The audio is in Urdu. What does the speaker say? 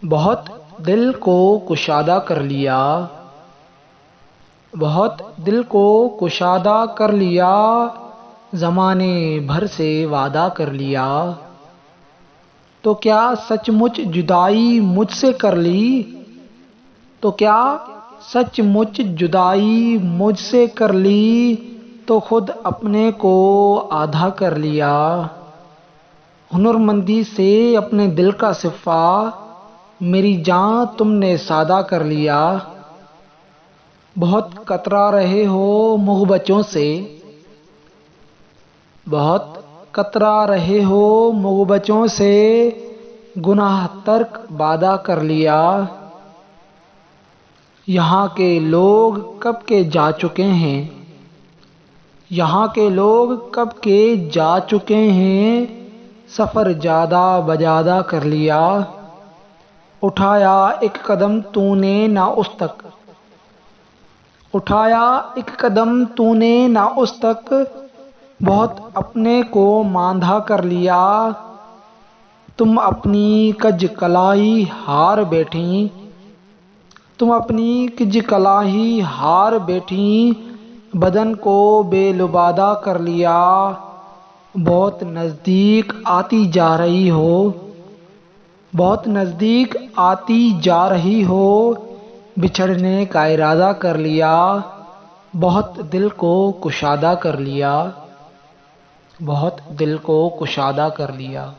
بہت دل کو کشادہ کر لیا، بہت دل کو کشادہ کر لیا، زمانے بھر سے وعدہ کر لیا، تو کیا سچ مچ جدائی مجھ سے کر لی؟ تو کیا سچ مچ جدائی مجھ سے کر لی، تو خود اپنے کو آدھا کر لیا۔ ہنرمندی سے اپنے دل کا صفا، میری جاں تم نے سادہ کر لیا۔ بہت کترا رہے ہو منہ بچوں سے، بہت کترا رہے ہو منہ بچوں سے، گناہ ترک بادہ کر لیا۔ یہاں کے لوگ کب کے جا چکے ہیں، یہاں کے لوگ کب کے جا چکے ہیں، سفر جادہ بجادہ کر لیا۔ اٹھایا ایک قدم تو نے نہ اس تک، اٹھایا ایک قدم تو نے نہ اس تک، بہت اپنے کو ماندھا کر لیا۔ تم اپنی کج کلائی ہار بیٹھیں، تم اپنی کج کلائی ہار بیٹھیں، بدن کو بے لبادہ کر لیا۔ بہت نزدیک آتی جا رہی ہو، بہت نزدیک آتی جا رہی ہو، بچھڑنے کا ارادہ کر لیا۔ بہت دل کو کشادہ کر لیا، بہت دل کو کشادہ کر لیا۔